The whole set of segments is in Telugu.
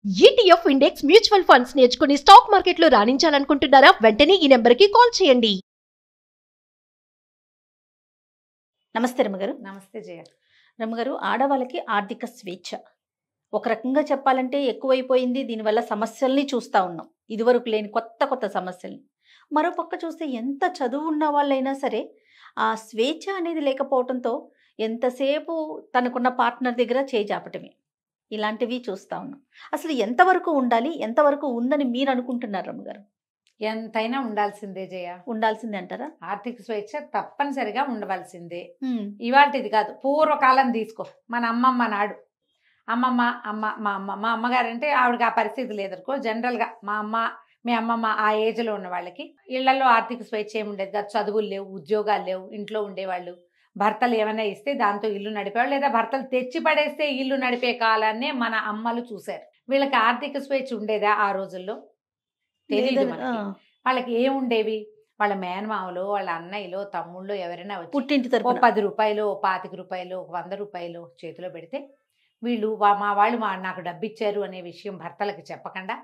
ఈటీఎఫ్ ఇండెక్స్ మ్యూచువల్ ఫండ్స్ నేర్చుకుని స్టాక్ మార్కెట్లో రాణించాలనుకుంటున్నారా? వెంటనే ఈ నెంబర్కి కాల్ చేయండి. నమస్తే రమ్మగారు. నమస్తే జయ. రమ్మగారు, ఆడవాళ్ళకి ఆర్థిక స్వేచ్ఛ ఒక రకంగా చెప్పాలంటే ఎక్కువైపోయింది. దీనివల్ల సమస్యల్ని చూస్తూ ఉన్నాం, ఇదివరకు లేని కొత్త కొత్త సమస్యల్ని. మరోపక్క చూస్తే ఎంత చదువు ఉన్న వాళ్ళైనా సరే ఆ స్వేచ్ఛ అనేది లేకపోవడంతో ఎంతసేపు తనకున్న పార్ట్నర్ దగ్గర చేజాపటమే, ఇలాంటివి చూస్తూ ఉన్నాం. అసలు ఎంతవరకు ఉండాలి, ఎంతవరకు ఉందని మీరు అనుకుంటున్నారు రమ్మగారు? ఎంతైనా ఉండాల్సిందే జయ. ఉండాల్సిందే అంటారా? ఆర్థిక స్వేచ్ఛ తప్పనిసరిగా ఉండవలసిందే. ఇవాళది కాదు, పూర్వకాలం తీసుకో. మన అమ్మమ్మ నాడు మా అమ్మగారంటే ఆవిడకి ఆ పరిస్థితి లేదనుకో. జనరల్గా మా అమ్మ, మీ అమ్మమ్మ ఆ ఏజ్లో ఉన్న వాళ్ళకి ఇళ్లలో ఆర్థిక స్వేచ్ఛ ఏమి ఉండేది కాదు. చదువులు లేవు, ఉద్యోగాలు లేవు, ఇంట్లో ఉండేవాళ్ళు. భర్తలు ఏమైనా ఇస్తే దాంతో ఇల్లు నడిపేవాళ్ళు, లేదా భర్తలు తెచ్చి పడేస్తే ఇల్లు నడిపే కాలాన్నే మన అమ్మలు చూశారు. వీళ్ళకి ఆర్థిక స్వేచ్ఛ ఉండేదా ఆ రోజుల్లో? తెలియదు మనకి. వాళ్ళకి ఏముండేవి? వాళ్ళ మేనమామలు, వాళ్ళ అన్నయ్యలో, తమ్ముళ్ళు ఎవరైనా వచ్చి పుట్టింటి ఓ 10 రూపాయలు, ఓ 25 రూపాయలు, 100 రూపాయలు చేతిలో పెడితే వీళ్ళు మా వాళ్ళు నాకు డబ్బు ఇచ్చారు అనే విషయం భర్తలకు చెప్పకుండా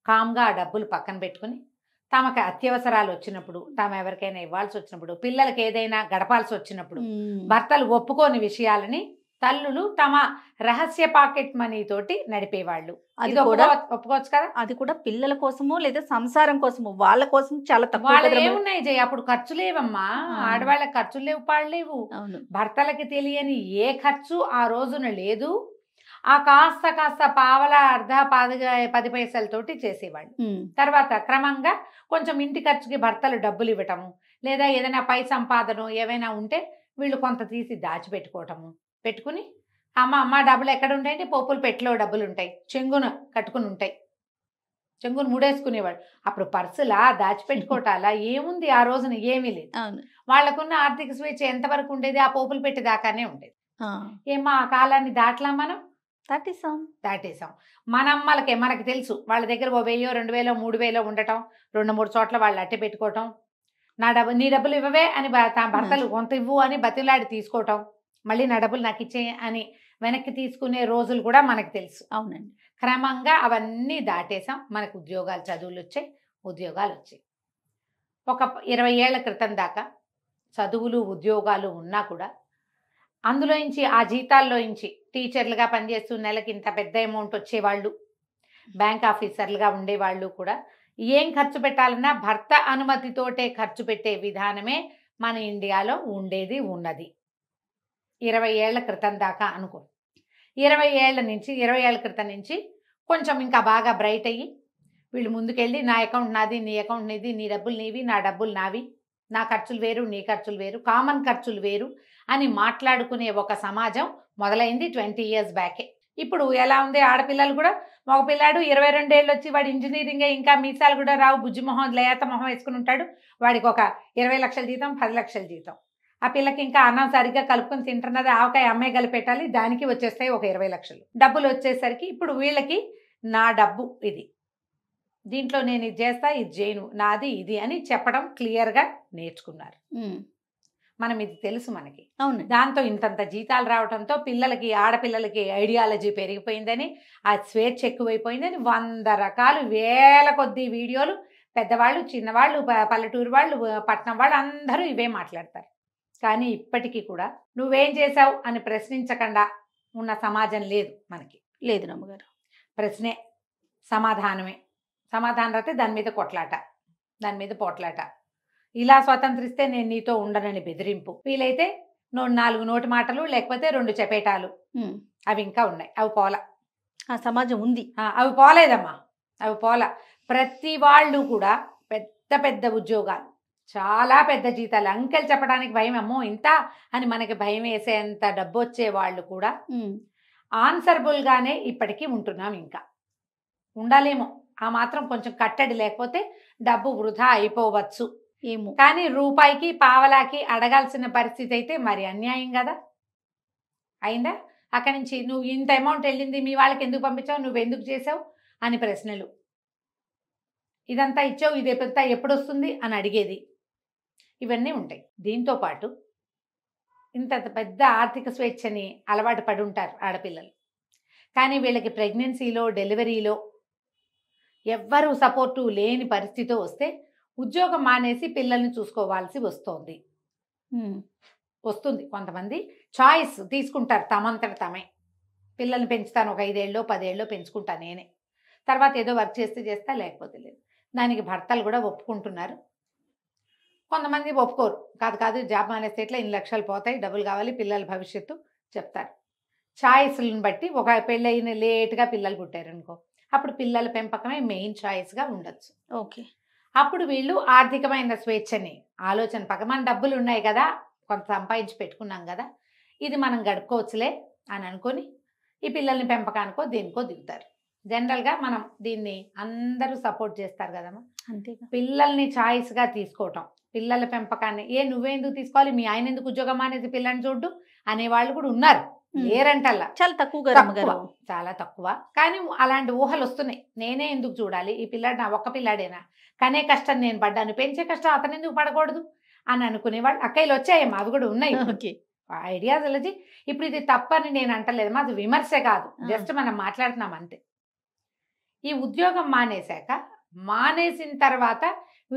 కామ్గా ఆ డబ్బులు పక్కన పెట్టుకుని తమకు అత్యవసరాలు వచ్చినప్పుడు, తాము ఎవరికైనా ఇవ్వాల్సి వచ్చినప్పుడు, పిల్లలకి ఏదైనా గడపాల్సి వచ్చినప్పుడు భర్తలు ఒప్పుకోని విషయాలని తల్లులు తమ రహస్య పాకెట్ మనీ తోటి నడిపేవాళ్ళు. అది కూడా ఒప్పుకోవచ్చు కదా. అది కూడా పిల్లల కోసము లేదా సంసారం కోసము, వాళ్ళ కోసం చాలా తక్కువ. వాళ్ళు ఏమున్నాయి జయ, అప్పుడు ఖర్చు లేవమ్మా. ఆడవాళ్ళకి ఖర్చులు లేవు, పాడలేవు. భర్తలకి తెలియని ఏ ఖర్చు ఆ రోజున లేదు. ఆ కాస్త పావల అర్ధ 10 పైసలతోటి చేసేవాళ్ళు. తర్వాత క్రమంగా కొంచెం ఇంటి ఖర్చుకి భర్తలు డబ్బులు ఇవ్వటము, లేదా ఏదైనా పై సంపాదన ఏవైనా ఉంటే వీళ్ళు కొంత తీసి దాచిపెట్టుకోవటము. పెట్టుకుని అమ్మ డబ్బులు ఎక్కడ ఉంటాయంటే పోపులు పెట్టిలో డబ్బులు ఉంటాయి, చెంగున కట్టుకుని ఉంటాయి, చెంగును ముడేసుకునేవాడు. అప్పుడు పర్సులా దాచిపెట్టుకోవటాలా ఏముంది? ఆ రోజున ఏమీ లేదు. వాళ్ళకున్న ఆర్థిక స్వేచ్ఛ ఎంతవరకు ఉండేది? ఆ పోపులు పెట్టి దాకానే ఉండేది. ఏమో ఆ కాలాన్ని దాటలా మనం? దాటేసాం. మన అమ్మలకే మనకు తెలుసు. వాళ్ళ దగ్గర 1000, 2000, 3000 ఉండటం, 2-3 చోట్ల వాళ్ళు అట్టే పెట్టుకోవటం. నీ డబ్బులు ఇవ్వవే అని భర్తలు కొంత ఇవ్వు అని బతిలాడి తీసుకోవటం, మళ్ళీ నా డబ్బులు నాకు ఇచ్చే అని వెనక్కి తీసుకునే రోజులు కూడా మనకు తెలుసు. అవునండి. క్రమంగా అవన్నీ దాటేసాం. మనకు ఉద్యోగాలు, చదువులు వచ్చాయి, ఉద్యోగాలు వచ్చాయి. ఒక 20 ఏళ్ల క్రితం దాకా చదువులు, ఉద్యోగాలు ఉన్నా కూడా అందులోంచి, ఆ జీతాల్లోంచి టీచర్లుగా పనిచేస్తూ నెలకి ఇంత పెద్ద అమౌంట్ వచ్చేవాళ్ళు, బ్యాంక్ ఆఫీసర్లుగా ఉండేవాళ్ళు కూడా ఏం ఖర్చు పెట్టాలన్నా భర్త అనుమతితోటే ఖర్చు పెట్టే విధానమే మన ఇండియాలో ఉండేది, ఉన్నది. 20 ఏళ్ల క్రితం దాకా అనుకో. 20 ఏళ్ల క్రితం నుంచి కొంచెం ఇంకా బాగా బ్రైట్ అయ్యి వీళ్ళు ముందుకెళ్ళి నా అకౌంట్ నాది, నీ అకౌంట్ నీది, నీ డబ్బులు నీవి, నా డబ్బులు నావి, నా ఖర్చులు వేరు, నీ ఖర్చులు వేరు, కామన్ ఖర్చులు వేరు అని మాట్లాడుకునే ఒక సమాజం మొదలైంది 20 years బ్యాకే. ఇప్పుడు ఎలా ఉంది? ఆడపిల్లలు కూడా, మగ పిల్లాడు 22 ఏళ్ళు వచ్చి వాడు ఇంజనీరింగ్ ఇంకా మీసాలు కూడా రావు, బుజ్జి మొహం, లేత మొహం వేసుకుని ఉంటాడు. వాడికి ఒక 20 లక్షల జీతం, 10 లక్షల జీతం. ఆ పిల్లకి ఇంకా అన్నం సరిగ్గా కలుపుకొని తింటున్నది, ఆవకాయ అమ్మాయి కలిపెట్టాలి, దానికి వచ్చేస్తాయి ఒక 20 లక్షలు. డబ్బులు వచ్చేసరికి ఇప్పుడు వీళ్ళకి నా డబ్బు ఇది, దీంట్లో నేను ఇది చేస్తా, ఇది చేయను, నాది ఇది అని చెప్పడం క్లియర్గా నేర్చుకున్నారు. మనం ఇది తెలుసు మనకి. అవును. దాంతో ఇంతంత జీతాలు రావడంతో పిల్లలకి, ఆడపిల్లలకి ఐడియాలజీ పెరిగిపోయిందని, ఆ స్వేచ్ఛ ఎక్కువైపోయిందని 100 రకాలు, వేల కొద్ది వీడియోలు, పెద్దవాళ్ళు, చిన్నవాళ్ళు, పల్లెటూరు వాళ్ళు, పట్నం వాళ్ళు అందరూ ఇవే మాట్లాడతారు. కానీ ఇప్పటికీ కూడా నువ్వేం చేసావు అని ప్రశ్నించకుండా ఉన్న సమాజం లేదు మనకి. లేదు నమ్మగారు. ప్రశ్నే సమాధానమే. సమాధానం రాతే దాని మీద కొట్లాట, దాని మీద పోట్లాట. ఇలా స్వతంత్రిస్తే నేను నీతో ఉండనని బెదిరింపు. వీలైతే 4 నోటి మాటలు, లేకపోతే 2 చపేటాలు. అవి ఇంకా ఉన్నాయి, అవి పోలా. ఆ సమాజం ఉంది, అవి పోలేదమ్మా, అవి పోలా. ప్రతి వాళ్ళు కూడా పెద్ద పెద్ద ఉద్యోగాలు, చాలా పెద్ద జీతాలు, అంకెలు చెప్పడానికి భయం, అమ్మో ఇంత అని మనకి భయం వేసేంత డబ్బు వచ్చే వాళ్ళు కూడా ఆన్సరబుల్గానే ఇప్పటికీ ఉంటున్నాం. ఇంకా ఉండాలేమో, ఆ మాత్రం కొంచెం కట్టడి లేకపోతే డబ్బు వృధా అయిపోవచ్చు ఏమో. కానీ రూపాయికి, పావలాకి అడగాల్సిన పరిస్థితి అయితే మరి అన్యాయం కదా. అయిందా? అక్కడి నుంచి నువ్వు ఇంత అమౌంట్ వెళ్ళింది, మీ వాళ్ళకి ఎందుకు పంపించావు, నువ్వు ఎందుకు చేసావు అని ప్రశ్నలు. ఇదంతా ఇచ్చావు, ఇది ఎప్పుడు వస్తుంది అని అడిగేది, ఇవన్నీ ఉంటాయి. దీంతో పాటు ఇంత పెద్ద ఆర్థిక స్వేచ్ఛని అలవాటు పడి ఉంటారు ఆడపిల్లలు. కానీ వీళ్ళకి ప్రెగ్నెన్సీలో డెలివరీలో ఎవ్వరూ సపోర్టు లేని పరిస్థితి వస్తే ఉద్యోగం మానేసి పిల్లల్ని చూసుకోవాల్సి వస్తుంది. కొంతమంది చాయిస్ తీసుకుంటారు, తమంతట తమే పిల్లల్ని పెంచుతాను, ఒక 5 ఏళ్ళో 10 ఏళ్ళో పెంచుకుంటాను నేనే, తర్వాత ఏదో వర్క్ చేస్తా లేకపోతే లేదు. దానికి భర్తలు కూడా ఒప్పుకుంటున్నారు. కొంతమంది ఒప్పుకోరు, కాదు జాబ్ మానేస్తే ఇట్లా ఇన్ని లక్షలు పోతాయి, డబ్బులు కావాలి, పిల్లల భవిష్యత్తు చెప్తారు. చాయిస్లను బట్టి ఒక పెళ్ళైన లేట్గా పిల్లలు పుట్టారనుకో, అప్పుడు పిల్లల పెంపకమే మెయిన్ చాయిస్గా ఉండొచ్చు. ఓకే. అప్పుడు వీళ్ళు ఆర్థికమైన స్వేచ్ఛని ఆలోచన మన డబ్బులు ఉన్నాయి కదా, కొంత సంపాదించి పెట్టుకున్నాం కదా, ఇది మనం గడుపుకోవచ్చులే అని అనుకొని ఈ పిల్లల్ని పెంపకానికో దేనికో దిగుతారు. జనరల్గా మనం దీన్ని అందరూ సపోర్ట్ చేస్తారు కదమ్మా. అంతేగా. పిల్లల్ని చాయిస్గా తీసుకోవటం, పిల్లల పెంపకాన్ని నువ్వెందుకు తీసుకోవాలి, మీ ఆయన ఎందుకు ఉద్యోగం అనేది పిల్లని చూడ్డు అనేవాళ్ళు కూడా ఉన్నారు, లేరంటల్లా. చాలా తక్కువ, చాలా తక్కువ. కానీ అలాంటి ఊహలు వస్తున్నాయి. నేనే ఎందుకు చూడాలి, ఈ పిల్లాడు నా ఒక్క పిల్లాడేనా, కనే కష్టం నేను పడ్డాను, పెంచే కష్టం అతను ఎందుకు పడకూడదు అని అనుకునేవాళ్ళు అక్కయ్యలు వచ్చాయేమో, అవి కూడా ఉన్నాయి. ఐడియాలజీ. ఇప్పుడు ఇది తప్పని నేను అంటలేదమ్మా, అది విమర్శ కాదు, జస్ట్ మనం మాట్లాడుతున్నాం అంతే. ఈ ఉద్యోగం మానేసిన తర్వాత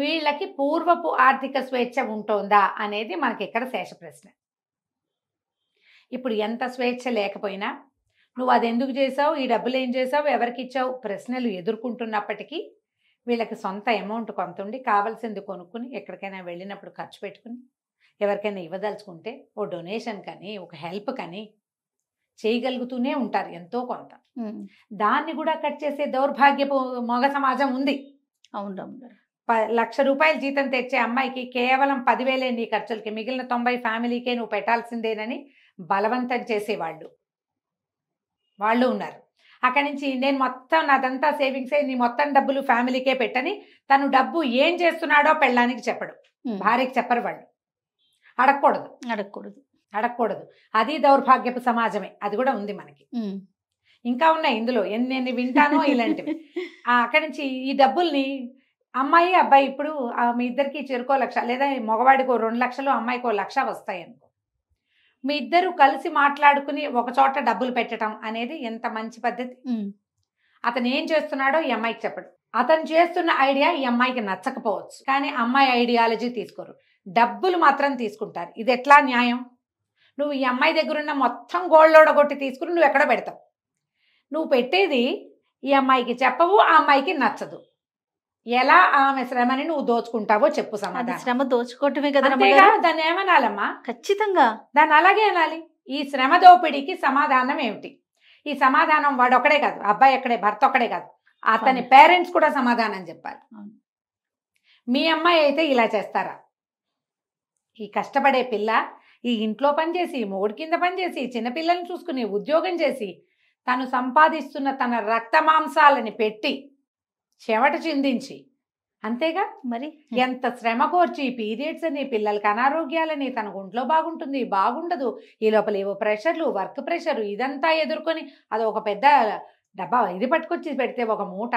వీళ్ళకి పూర్వపు ఆర్థిక స్వేచ్ఛ ఉంటుందా అనేది మనకి ఇక్కడ శేష ప్రశ్న. ఇప్పుడు ఎంత స్వేచ్ఛ లేకపోయినా నువ్వు అది ఎందుకు చేసావు, ఈ డబ్బులు ఏం చేసావు, ఎవరికి ఇచ్చావు ప్రశ్నలు ఎదుర్కొంటున్నప్పటికీ వీళ్ళకి సొంత అమౌంట్ కొంత ఉండి కావాల్సింది కొనుక్కుని ఎక్కడికైనా వెళ్ళినప్పుడు ఖర్చు పెట్టుకుని ఎవరికైనా ఇవ్వదలుచుకుంటే ఓ డొనేషన్ కానీ ఒక హెల్ప్ కానీ చేయగలుగుతూనే ఉంటారు ఎంతో కొంత. దాన్ని కూడా కట్ చేసే దౌర్భాగ్యపు మగ సమాజం ఉంది. అవును. 1,00,000 రూపాయలు జీతం తెచ్చే అమ్మాయికి కేవలం 10,000 నీ ఖర్చులకి, మిగిలిన 90 ఫ్యామిలీకే నువ్వు పెట్టాల్సిందేనని బలవంతం చేసేవాళ్ళు వాళ్ళు ఉన్నారు. అక్కడి నుంచి నేను మొత్తం నాదంతా సేవింగ్సే, నీ మొత్తం డబ్బులు ఫ్యామిలీకే పెట్టని తను డబ్బు ఏం చేస్తున్నాడో పెళ్ళానికి చెప్పడు, భార్యకి చెప్పరు. వాళ్ళు అడగకూడదు. అది దౌర్భాగ్యపు సమాజమే, అది కూడా ఉంది మనకి. ఇంకా ఉన్నాయి ఇందులో ఎన్ని వింటానో ఇలాంటివి. అక్కడి నుంచి ఈ డబ్బుల్ని అమ్మాయి అబ్బాయి ఇప్పుడు మీ ఇద్దరికి చెరుకో 1,00,000 లేదా మగవాడికో 2 లక్షలు అమ్మాయికో 1,00,000 వస్తాయి అనుకో, మీ ఇద్దరు కలిసి మాట్లాడుకుని ఒక చోట డబ్బులు పెట్టడం అనేది ఎంత మంచి పద్ధతి. అతను ఏం చేస్తున్నాడో ఈ అమ్మాయికి చెప్పడు, అతను చేస్తున్న ఐడియా ఈ అమ్మాయికి నచ్చకపోవచ్చు, కానీ అమ్మాయి ఐడియాలజీ తీసుకోరు, డబ్బులు మాత్రం తీసుకుంటారు. ఇది ఎట్లా న్యాయం? నువ్వు ఈ అమ్మాయి దగ్గర ఉన్న మొత్తం గోల్డోడగొట్టి తీసుకుని నువ్వు ఎక్కడ పెడతావు? నువ్వు పెట్టేది ఈ అమ్మాయికి చెప్పవు, ఆ అమ్మాయికి నచ్చదు. ఎలా ఆమె శ్రమని నువ్వు దోచుకుంటావో చెప్పు సమాధానం. శ్రమ దోచుకోవటమే కదా, దాన్ని ఏమనాలమ్మా? ఖచ్చితంగా దాన్ని అలాగే అనాలి. ఈ శ్రమ దోపిడీకి సమాధానం ఏమిటి? ఈ సమాధానం వాడు ఒక్కడే కాదు, అబ్బాయి ఒక్కడే, భర్త ఒక్కడే కాదు, అతని పేరెంట్స్ కూడా సమాధానం చెప్పాలి. మీ అమ్మాయి అయితే ఇలా చేస్తారా? ఈ కష్టపడే పిల్ల ఈ ఇంట్లో పనిచేసి, మొగుడి కింద పనిచేసి, చిన్నపిల్లల్ని చూసుకుని, ఉద్యోగం చేసి, తను సంపాదిస్తున్న తన రక్త మాంసాలని పెట్టి చెమట చిందించి, అంతేగా మరి ఎంత శ్రమ కోర్చి పీరియడ్స్ అని, పిల్లలకి అనారోగ్యాలని, తన ఒంట్లో బాగుండదు, ఈ లోపల ఏవో ప్రెషర్లు, వర్క్ ప్రెషర్, ఇదంతా ఎదుర్కొని అది ఒక పెద్ద డబ్బా ఇది పట్టుకొచ్చి పెడితే ఒక మూట,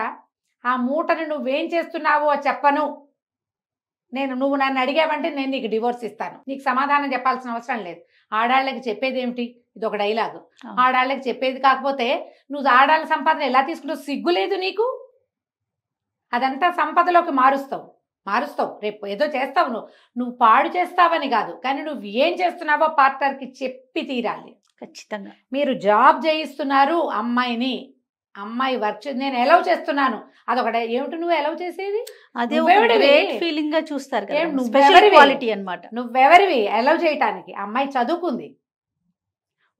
ఆ మూటను నువ్వేం చేస్తున్నావో చెప్పను, నువ్వు నన్ను అడిగావంటే నేను నీకు డివోర్స్ ఇస్తాను, నీకు సమాధానం చెప్పాల్సిన అవసరం లేదు. ఆడాళ్ళకి చెప్పేది ఏమిటి? ఇది ఒక డైలాగు. ఆడాళ్ళకి చెప్పేది కాకపోతే నువ్వు ఆడాళ్ళ సంపాదన ఎలా తీసుకుంటావు? సిగ్గులేదు నీకు? అదంతా సంపదలోకి మారుస్తావు, రేపు ఏదో చేస్తావు, నువ్వు పాడు చేస్తావని కాదు, కానీ నువ్వు ఏం చేస్తున్నావో పార్ట్నర్కి చెప్పి తీరాలి. ఖచ్చితంగా. మీరు జాబ్ చేయిస్తున్నారు అమ్మాయిని, అమ్మాయి వర్క్ నేను ఎలవ్ చేస్తున్నాను, అదొకటి. ఏమిటి నువ్వు ఎలవ్ చేసేది? అదే ఫీలింగ్ గా చూస్తారు కదా, నువ్వెవరివి ఎలవ్ చేయటానికి? అమ్మాయి చదువుకుంది,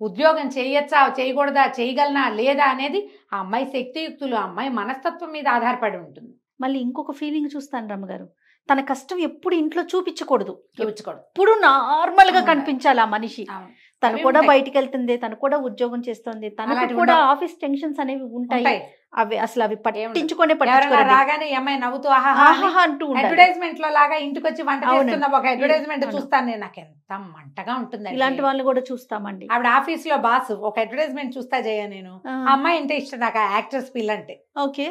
ఉద్యోగం చేయొచ్చా చేయకూడదా, చేయగలనా లేదా అనేది ఆ అమ్మాయి శక్తియుక్తులు, ఆ అమ్మాయి మనస్తత్వం మీద ఆధారపడి ఉంటుంది. మళ్ళీ ఇంకొక ఫీలింగ్ చూస్తాను రమ్మగారు, తన కష్టం ఎప్పుడు ఇంట్లో చూపించకూడదు, ఇప్పుడు నార్మల్ గా కనిపించాలి ఆ మనిషి. తను కూడా బయటికి వెళ్తుంది, తను కూడా ఉద్యోగం చేస్తుంది, తనకు కూడా ఆఫీస్ టెన్షన్స్ అనేవి ఉంటాయి, అవి పట్టించుకునే రాగానే అమ్మాయి నవ్వుతూ ఆహా అంటూ అడ్వర్టైజ్మెంట్ లో లాగా ఇంటికి వచ్చి వంట చేస్తున్న ఒక అడ్వర్టైజ్మెంట్ చూస్తాను నేను, నాకు ఎంత మంటగా ఉంటుంది. ఇలాంటి వాళ్ళు కూడా చూస్తామండి. ఆవిడ ఆఫీస్ లో బాస్ ఒక అడ్వర్టైజ్మెంట్ చూస్తా చేయ నేను, అమ్మాయి అంటే ఇష్టం నాకు, యాక్ట్రెస్ పిల్ల అంటే. ఓకే.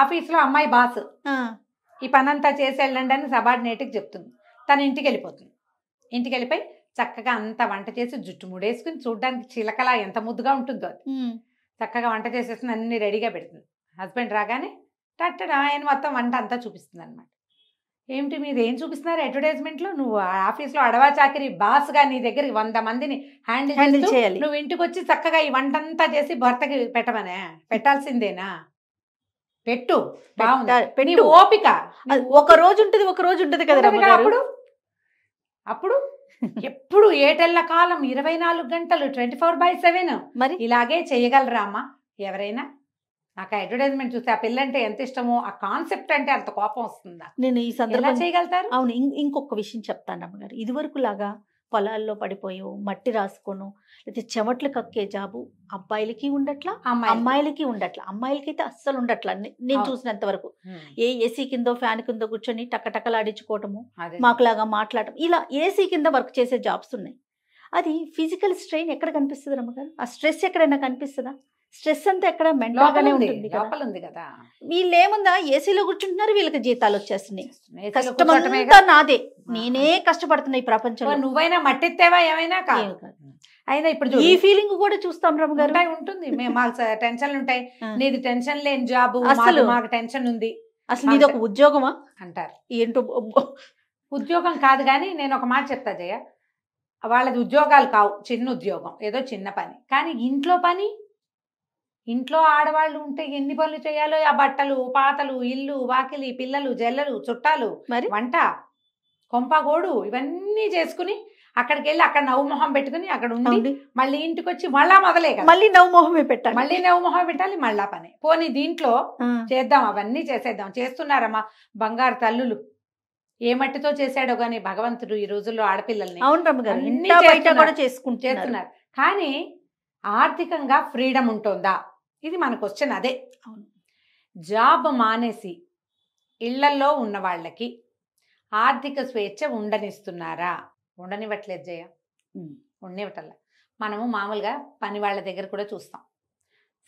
ఆఫీస్ లో అమ్మాయి బాస్ ఈ పనంతా చేసి వెళ్ళండి అని సబార్డినేట్కి చెప్తుంది, తను ఇంటికి వెళ్ళిపోతుంది. ఇంటికి వెళ్ళిపోయి చక్కగా అంతా వంట చేసి జుట్టు ముడేసుకుని చూడడానికి చిలకలా ఎంత ముద్దుగా ఉంటుందో అది చక్కగా వంట చేసేస్తుంది, అన్ని రెడీగా పెడుతుంది. హస్బెండ్ రాగానే టట్టడా ఆయన మొత్తం వంట అంతా చూపిస్తుంది అనమాట. ఏమిటి మీరు ఏం చూపిస్తున్నారు అడ్వర్టైజ్మెంట్లో? నువ్వు ఆఫీస్లో అడవా చాకిరి బాస్గా నీ దగ్గరికి 100 మందిని హ్యాండిల్ చేస్తూ చేయాలి. నువ్వు ఇంటికి వచ్చి చక్కగా ఈ వంట అంతా చేసి భర్తకి పెట్టమనే పెట్టాల్సిందేనా? పెట్టు, బాగుంది. పెట్టు. నీ ఓపిక ఒక రోజు ఉంటది, ఒక రోజు ఉంటది కదా ఉంటదిగా రమ్మగారు. అప్పుడు అప్పుడు ఎప్పుడు ఏటెళ్ళ కాలం 24 గంటలు 24/7 మరి ఇలాగే చేయగలరా అమ్మా ఎవరైనా? నాకు అడ్వర్టైజ్మెంట్ చూస్తే ఆ పిల్లంటే ఎంత ఇష్టమో, ఆ కాన్సెప్ట్ అంటే అంత కోపం వస్తుందా? నేను ఈ ఎలా సందర్భంగా చేయగలుగుతారు? అవును, ఇంకొక విషయం చెప్తాను రమ్మగారు. ఇదివరకు లాగా పొలాల్లో పడిపోయో మట్టి రాసుకోను లేకపోతే చెమట్లు కక్కే జాబు అబ్బాయిలకి ఉండట్లా, అమ్మాయిలకి ఉండట్లా. అమ్మాయిలకైతే అస్సలు ఉండట్లా నేను అవును. చూసినంత వరకు. ఏ ఏసీ కిందో ఫ్యాన్ కిందో కూర్చొని టకటకలాడించుకోవటము, అదే. మాకులాగా మాట్లాడటం, ఇలా ఏసీ కింద వర్క్ చేసే జాబ్స్ ఉన్నాయి. అది ఫిజికల్ స్ట్రెయిన్ ఎక్కడ కనిపిస్తుంది రమ్మగారు? ఆ స్ట్రెస్ ఎక్కడైనా కనిపిస్తుందా? స్ట్రెస్ అంతా ఎక్కడ మెంటల్ లోపల గానే ఉంది, ఉంటుంది కదా. లోపల ఉంది కదా. వీళ్ళు ఏముందా ఏసీలో కూర్చుంటున్నారు, వీళ్ళకి జీతాలు వచ్చేస్తున్నాయి. ఏసీలో కష్టమంతా కూర్చోటమేగా. నాదే, నేనే కష్టపడుతున్నా ఈ ప్రపంచంలో. నువ్వేనా మట్టిత్తేవా ఏమైనా కాదు. ఏం కాదు. అయినా ఇప్పుడు ఈ చూడు, ఫీలింగ్ కూడా చూస్తాం రమ్మగారు. ఉంటాయి, ఉంటుంది. మాకు టెన్షన్లు ఉంటాయి. ఆ. నీది టెన్షన్ లేని జాబు, అసలు. మాకు టెన్షన్ ఉంది అసలు ఇది ఒక ఉద్యోగమా అంటారు. ఏంటో ఉద్యోగం కాదు, కానీ నేను ఒక మాట చెప్తా జయ, వాళ్ళది ఉద్యోగాలు కావు, చిన్న ఉద్యోగం, ఏదో చిన్న పని. కానీ ఇంట్లో పని, ఇంట్లో ఆడవాళ్ళు ఉంటే ఎన్ని పనులు చేయాలో, ఆ బట్టలు పాతలు, ఇల్లు వాకిలి, పిల్లలు జల్లలు చుట్టాలు, మరి వంట కొంపగోడు ఇవన్నీ చేసుకుని అక్కడికి వెళ్ళి అక్కడ నవ్వు మొహం పెట్టుకుని అక్కడ ఉండి అవును. మళ్ళీ ఇంటికి వచ్చి మళ్ళా మొదలే కదా, మళ్ళీ నవ్వు మొహమే పెట్టాలి. మళ్ళీ నవ్వు మొహం పెట్టాలి, మళ్ళా పని. పోనీ దీంట్లో ఆ. చేద్దాం, అవన్నీ చేసేద్దాం. చేస్తున్నారమ్మా బంగారు తల్లులు. ఏ మట్టితో చేశాడో గానీ భగవంతుడు ఈ రోజుల్లో ఆడపిల్లల్ని అవును రమ్మగారు, అన్నీ ఇంట్లో బయట చేస్తున్నారు. కూడా చేసుకుంటున్నారు. చేస్తున్నారు. కానీ ఆర్థికంగా ఫ్రీడమ్ ఉంటుందా? ఇది మన క్వశ్చన్. అదే అవును. జాబ్ మానేసి ఇళ్లల్లో ఉన్న వాళ్ళకి ఆర్థిక స్వేచ్ఛ ఉండనిస్తున్నారా? ఉండనివ్వట్లేదు జయ, ఉండనివ్వటల్లా. మనము మామూలుగా పని వాళ్ళ దగ్గర కూడా చూస్తాం,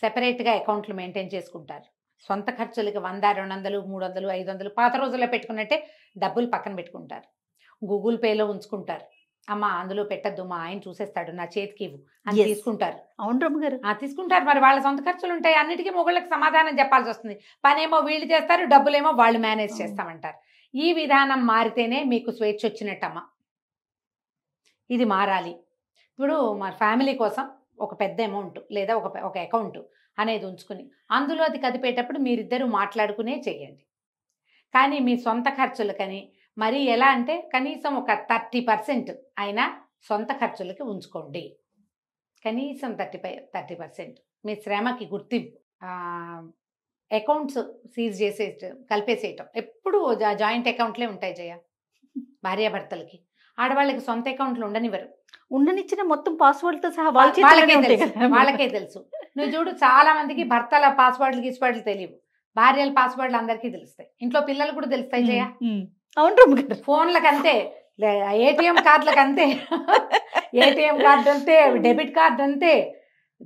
సెపరేట్గా అకౌంట్లు మెయింటైన్ చేసుకుంటారు. సొంత ఖర్చులకి 100, 200, 300, 500 పాత రోజుల్లో పెట్టుకున్నట్టే డబ్బులు పక్కన పెట్టుకుంటారు. గూగుల్ పేలో ఉంచుకుంటారు. అమ్మ అందులో పెట్టద్దు, మా ఆయన చూసేస్తాడు, నా చేతికి ఇవ్వు అని Yes. తీసుకుంటారు. అవును రమ్మగారు. తీసుకుంటారు. మరి వాళ్ళ సొంత ఖర్చులు ఉంటాయి, అన్నిటికీ మొగుళ్ళకి సమాధానం చెప్పాల్సి వస్తుంది. పనేమో వీళ్ళు చేస్తారు, డబ్బులేమో వాళ్ళు మేనేజ్ చేస్తామంటారు. ఈ విధానం మారితేనే మీకు స్వేచ్ఛ వచ్చినట్టమ్మా. ఇది మారాలి. ఇప్పుడు మా ఫ్యామిలీ కోసం ఒక పెద్ద అమౌంట్ లేదా ఒక అకౌంట్ అనేది ఉంచుకుని అందులో అది కదిపేటప్పుడు మీరిద్దరూ మాట్లాడుకునే చేయండి. కానీ మీ సొంత ఖర్చులకని మరి ఎలా అంటే కనీసం ఒక 30% అయినా సొంత ఖర్చులకి ఉంచుకోండి. కనీసం 30% మీ శ్రమకి గుర్తింపు. అకౌంట్స్ సీజ్ కలిపేసేయటం. ఎప్పుడు జాయింట్ అకౌంట్లే ఉంటాయి జయ భార్యాభర్తలకి. ఆడవాళ్ళకి సొంత అకౌంట్లు ఉండనివ్వరు. ఉండనిచ్చిన మొత్తం పాస్వర్డ్తో సహా వాళ్ళకే తెలుసు. నువ్వు చూడు, చాలా మందికి భర్తల పాస్వర్డ్లు తెలియవు, భార్యల పాస్వర్డ్లు అందరికీ తెలుస్తాయి. ఇంట్లో పిల్లలు కూడా తెలుస్తాయి జయ. అవును రమ్మగారు. ఫోన్లకు అంతే, ఏటీఎం కార్డులకు అంతే, ఏటీఎం కార్డు అంతే, డెబిట్ కార్డు అంతే,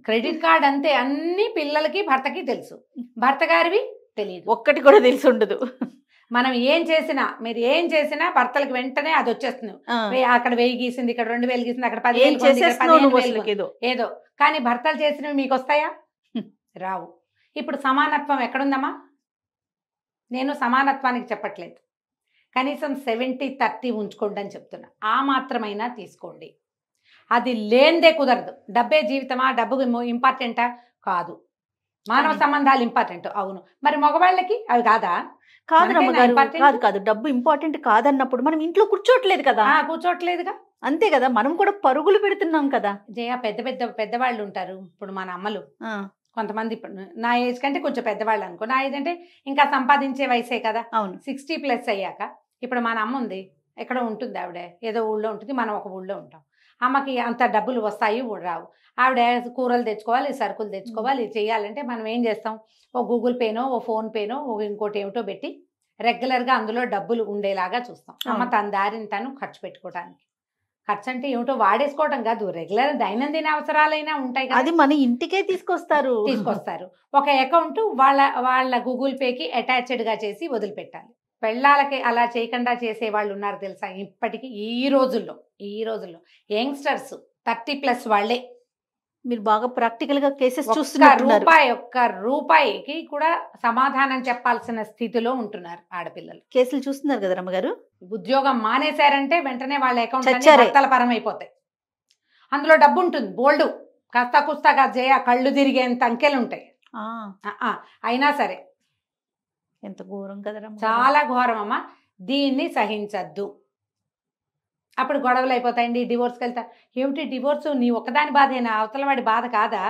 క్రెడిట్ కార్డు అంతే. అన్ని పిల్లలకి భర్తకి తెలుసు, భర్త గారివి తెలియదు. ఒక్కటి కూడా తెలిసి ఉండదు. మనం ఏం చేసినా, మీరు ఏం చేసినా భర్తలకు వెంటనే అది వచ్చేస్తుంది. అక్కడ 1000 గీసింది, ఇక్కడ 2000 గీసింది, అక్కడ 10,000 ఏదో. కానీ భర్తలు చేసినవి మీకు వస్తాయా? రావు. ఇప్పుడు సమానత్వం ఎక్కడుందమ్మా? నేను సమానత్వానికి చెప్పట్లేదు, కనీసం 70-30 ఉంచుకోండి అని చెప్తున్నా. ఆ మాత్రమైనా తీసుకోండి. అది లేనిదే కుదరదు. డబ్బే జీవితమా, డబ్బు ఇంపార్టెంటా? కాదు. మానవ సంబంధాలు ఇంపార్టెంట్. అవును. మరి మగవాళ్ళకి అవి కాదా? కాదు రమ్మగారు, కాదు. డబ్బు ఇంపార్టెంట్ కాదన్నప్పుడు మనం ఇంట్లో కూర్చోట్లేదు కదా. కూర్చోట్లేదుగా. అంతే కదా, మనం కూడా పరుగులు పెడుతున్నాం కదా జయ. పెద్దవాళ్ళు ఉంటారు. ఇప్పుడు మన అమ్మలు కొంతమంది, ఇప్పుడు నా ఏజ్ కంటే కొంచెం పెద్దవాళ్ళు అనుకో. నా ఏజ్ అంటే ఇంకా సంపాదించే వయసే కదా. అవును. 60+ అయ్యాక ఇప్పుడు మన అమ్మ ఉంది, ఎక్కడో ఉంటుంది ఆవిడ, ఏదో ఊళ్ళో ఉంటుంది, మనం ఒక ఊళ్ళో ఉంటాం. అమ్మకి అంత డబ్బులు వస్తాయి రావు. ఆవిడ కూరలు తెచ్చుకోవాలి, సరుకులు తెచ్చుకోవాలి, చేయాలంటే మనం ఏం చేస్తాం? ఓ గూగుల్ పేనో, ఓ ఫోన్ పేనో, ఇంకోటి ఏమిటో పెట్టి రెగ్యులర్గా అందులో డబ్బులు ఉండేలాగా చూస్తాం. అమ్మ తన దారిని తను ఖర్చు పెట్టుకోవడానికి. ఖర్చు అంటే ఏమిటో వాడేసుకోవటం కాదు, రెగ్యులర్ దైనందిన అవసరాలైనా ఉంటాయి కదా, అది మన ఇంటికే తీసుకొస్తారు. ఒక అకౌంట్ వాళ్ళ గూగుల్ పేకి అటాచ్డ్గా చేసి వదిలిపెట్టాలి. పెళ్ళాలకి అలా చేయకుండా చేసే వాళ్ళు ఉన్నారు తెలుసా ఇప్పటికీ. ఈ రోజుల్లో యంగ్స్టర్స్ 30+ వాళ్ళే మీరు బాగా ప్రాక్టికల్ గా కేసెస్ ఒక్క చూస్తున్నారు. రూపాయికి కూడా సమాధానం చెప్పాల్సిన స్థితిలో ఉంటున్నారు ఆడపిల్లలు. కేసులు చూస్తున్నారు కదా రమ్మగారు. ఉద్యోగం మానేశారంటే వెంటనే వాళ్ళ అకౌంట్ చచ్చారే. భర్తల పరం అయిపోతాయి. అందులో డబ్బు ఉంటుంది బోల్డు, కాస్త కుస్తాగా జయ కళ్ళు తిరిగేంత అంకెలు ఉంటాయి. అయినా సరే ఎంత ఘోరం కదా రమ్మగారు. చాలా ఘోరం అమ్మ. దీన్ని సహించద్దు. అప్పుడు గొడవలు అయిపోతాయండి, డివోర్స్కి వెళ్తా. ఏమిటి డివోర్స్? నీ ఒక్కదాని బాధేనా? అవతల వాడి బాధ కాదా?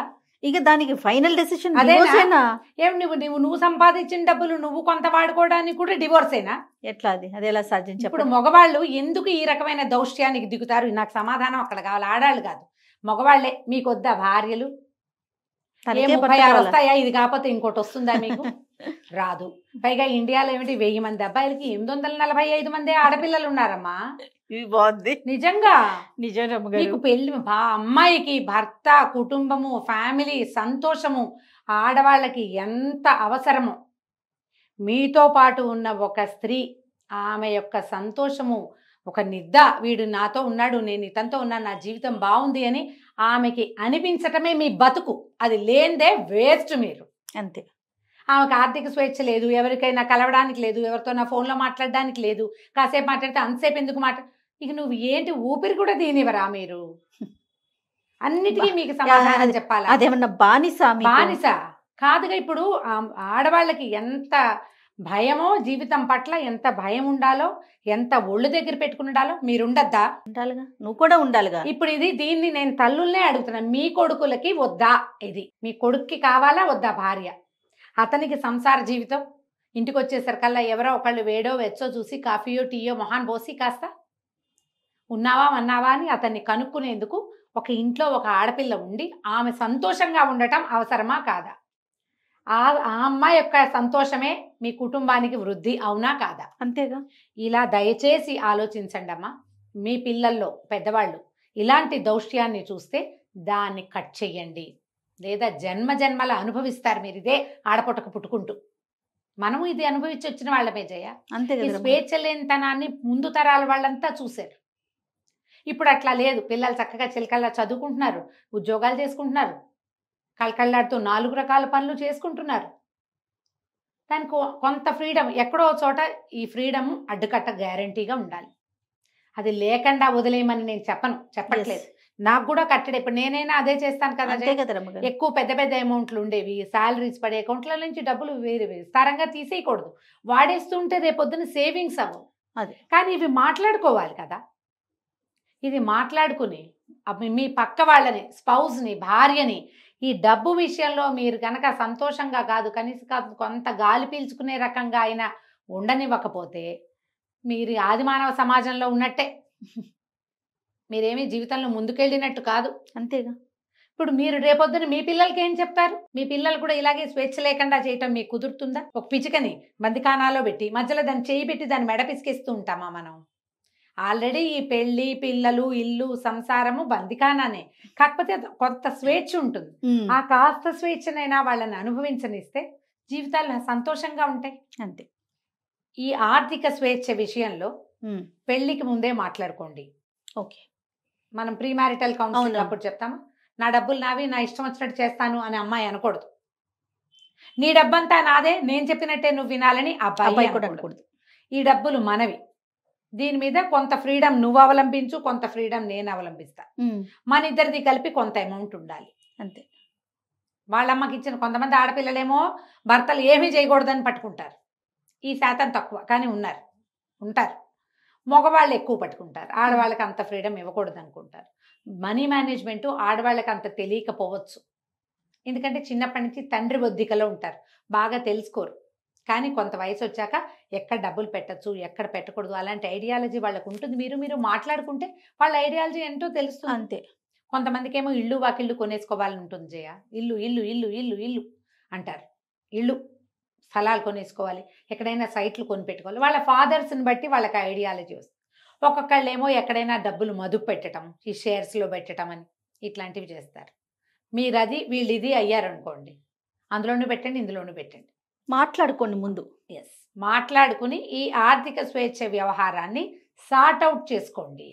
ఇక దానికి ఫైనల్ డెసిషన్ అదేనా? ఏమి నువ్వు సంపాదించిన డబ్బులు నువ్వు కొంత వాడుకోవడానికి కూడా డివోర్సేనా? ఎట్లా అది ఎలా సాధ్యం? ఇప్పుడు చెప్పండి. మగవాళ్ళు ఎందుకు ఈ రకమైన దౌష్ట్యానికి దిగుతారు? నాకు సమాధానం అక్కడ కావాలి. ఆడాళ్ళు కాదు, మగవాళ్లే. మీకు వద్దా భార్యలు? తనకే 36 భర్త కావాలా? వస్తాయా? ఇది కాకపోతే ఇంకోటి వస్తుందా మీకు? రాదు. పైగా ఇండియాలో ఏమిటి 1000 మంది అబ్బాయిలకి 845 మంది ఆడపిల్లలు ఉన్నారమ్మా. ఇది బాగుంది నిజంగా. నిజం రమ్మగారు. మీకు పెళ్లి అమ్మాయికి భర్త, కుటుంబము, ఫ్యామిలీ, సంతోషము ఆడవాళ్ళకి ఎంత అవసరమో, మీతో పాటు ఉన్న ఒక స్త్రీ ఆమె యొక్క సంతోషము, ఒక వీడు నాతో ఉన్నాడు, నేను ఇతనితో ఉన్నాను, నా జీవితం బాగుంది అని ఆమెకి అనిపించటమే మీ బతుకు. అది లేనిదే వేస్ట్ మీరు. అంతే. ఆమెకు ఆర్థిక స్వేచ్ఛ లేదు, ఎవరికైనా కలవడానికి లేదు, ఎవరితో నా ఫోన్లో మాట్లాడడానికి లేదు. కాసేపు మాట్లాడితే అంతసేపు ఎందుకు ఇక నువ్వు ఏంటి ఊపిరి కూడా దీనివరా మీరు? అన్నిటికీ మీకు సమాధానం చెప్పాలి. అదేమన్నా బానిస కాదుగా. ఇప్పుడు ఆడవాళ్ళకి ఎంత భయమో, జీవితం పట్ల ఎంత భయం ఉండాలో, ఎంత ఒళ్ళు దగ్గర పెట్టుకుని ఉండాలో మీరుండద్దా? ఉండాలిగా, నువ్వు కూడా ఉండాలిగా. ఇప్పుడు దీన్ని నేను తల్లుల్నే అడుగుతున్నాను. మీ కొడుకులకి వద్దా? ఇది మీ కొడుక్కి కావాలా వద్దా భార్య? అతనికి సంసార జీవితం, ఇంటికి వచ్చేసరికల్లా ఎవరో ఒకళ్ళు వేడో వెచ్చో చూసి కాఫీయో టీయో మొహాన్ పోసి కాస్త ఉన్నావా అన్నావా అని అతన్ని కనుక్కునేందుకు ఒక ఇంట్లో ఒక ఆడపిల్ల ఉండి ఆమె సంతోషంగా ఉండటం అవసరమా కాదా? ఆ అమ్మాయి యొక్క సంతోషమే మీ కుటుంబానికి వృద్ధి, అవునా కాదా? అంతేగా. ఇలా దయచేసి ఆలోచించండి అమ్మా. మీ పిల్లల్లో పెద్దవాళ్ళు ఇలాంటి దౌష్ట్యాన్ని చూస్తే దాన్ని కట్ చెయ్యండి, లేదా జన్మల అనుభవిస్తారు మీరు. ఇదే ఆడపొట్టకు పుట్టుకుంటూ మనము ఇది అనుభవించి వచ్చిన వాళ్ళమే జయ. అంతే ఈ కదా. స్వేచ్ఛ లేనితనాన్ని ముందు తరాల వాళ్ళంతా చూశారు. ఇప్పుడు అట్లా లేదు. పిల్లలు చక్కగా చిలకల్లా చదువుకుంటున్నారు, ఉద్యోగాలు చేసుకుంటున్నారు, కళకళ్ళాడుతూ 4 రకాల పనులు చేసుకుంటున్నారు. దానికి కొంత ఫ్రీడమ్, ఎక్కడో చోట ఈ ఫ్రీడమ్ అడ్డుకట్ట గ్యారంటీగా ఉండాలి. అది లేకుండా వదిలేయమని నేను చెప్పట్లేదు. నాకు కూడా కట్టడే. ఇప్పుడు నేనైనా అదే చేస్తాను కదా. ఎక్కువ పెద్ద అమౌంట్లు ఉండేవి, శాలరీస్ పడే అకౌంట్ల నుంచి డబ్బులు వేరే విస్తారంగా తీసేయకూడదు. వాడేస్తుంటే రేపొద్దున సేవింగ్స్ అవ్వవు. అదే. కానీ ఇవి మాట్లాడుకోవాలి కదా. ఇది మాట్లాడుకుని మీ పక్క వాళ్ళని, స్పౌస్ని, భార్యని ఈ డబ్బు విషయంలో మీరు కనుక సంతోషంగా కాదు, కనీసం కొంత గాలి పీల్చుకునే రకంగా అయినా ఉండనివ్వకపోతే మీరు ఆదిమానవ సమాజంలో ఉన్నట్టే. మీరేమీ జీవితంలో ముందుకెళ్ళినట్టు కాదు. అంతేగా. ఇప్పుడు మీరు రేపొద్దున మీ పిల్లలకి ఏం చెప్తారు? మీ పిల్లలు కూడా ఇలాగే స్వేచ్ఛ లేకుండా చేయటం మీకు కుదురుతుందా? ఒక పిచికని బందికానాలో పెట్టి మధ్యలో దాన్ని చేయి పెట్టి దాన్ని మెడ పిసికేస్తూ ఉంటామా మనం? ఆల్రెడీ ఈ పెళ్లి, పిల్లలు, ఇల్లు, సంసారము బందికానానే. కాకపోతే కొంత స్వేచ్ఛ ఉంటుంది. ఆ కాస్త స్వేచ్ఛనైనా వాళ్ళని అనుభవించనిస్తే జీవితాలు సంతోషంగా ఉంటాయి. అంతే. ఈ ఆర్థిక స్వేచ్ఛ విషయంలో పెళ్లికి ముందే మాట్లాడుకోండి. ఓకే. మనం ప్రీ మ్యారిటల్ కౌన్సిలింగ్ అప్పుడు చెప్తాము, నా డబ్బులు నావి, నా ఇష్టం వచ్చినట్టు చేస్తాను అని అమ్మాయి అనకూడదు. నీ డబ్బంతా నాదే, నేను చెప్పినట్టే నువ్వు వినాలని అబ్బాయి కూడా అనకూడదు. ఈ డబ్బులు మనవి, దీని మీద కొంత ఫ్రీడమ్ నువ్వు అవలంబించు, కొంత ఫ్రీడమ్ నేను అవలంబిస్తా. మన ఇద్దరిది కలిపి కొంత అమౌంట్ ఉండాలి. అంతే. వాళ్ళమ్మకి ఇచ్చిన కొంతమంది ఆడపిల్లలేమో భర్తలు ఏమీ చేయకూడదని పట్టుకుంటారు. ఈ శాతం తక్కువ, కానీ ఉంటారు. మగవాళ్ళు ఎక్కువ పట్టుకుంటారు. ఆడవాళ్ళకి అంత ఫ్రీడమ్ ఇవ్వకూడదు అనుకుంటారు. మనీ మేనేజ్మెంటు ఆడవాళ్ళకి అంత తెలియకపోవచ్చు. ఎందుకంటే చిన్నప్పటి నుంచి తండ్రి ఒద్దికలో ఉంటారు, బాగా తెలుసుకోరు. కానీ కొంత వయసు వచ్చాక ఎక్కడ డబ్బులు పెట్టచ్చు, ఎక్కడ పెట్టకూడదు, అలాంటి ఐడియాలజీ వాళ్ళకు ఉంటుంది. మీరు మాట్లాడుకుంటే వాళ్ళ ఐడియాలజీ ఏంటో తెలుస్తుంది. అంతే. కొంతమందికి ఏమో ఇల్లు వాకిళ్ళు కొనేసుకోవాలని ఉంటుంది జయ. ఇల్లు ఇల్లు ఇల్లు ఇల్లు ఇల్లు అంటారు. ఇల్లు స్థలాలు కొనేసుకోవాలి, ఎక్కడైనా సైట్లు కొని పెట్టుకోవాలి. వాళ్ళ ఫాదర్స్ని బట్టి వాళ్ళకి ఐడియాలజీ వస్తుంది. ఒక్కొక్కళ్ళు ఏమో ఎక్కడైనా డబ్బులు మదుపు పెట్టడం, ఈ షేర్స్లో పెట్టడం అని ఇట్లాంటివి చేస్తారు. మీరు అది వీళ్ళు ఇది అయ్యారనుకోండి, అందులోనూ పెట్టండి, ఇందులోనూ పెట్టండి. మాట్లాడుకోండి ముందు. మాట్లాడుకుని ఈ ఆర్థిక స్వేచ్ఛ వ్యవహారాన్ని సార్ట్ అవుట్ చేసుకోండి.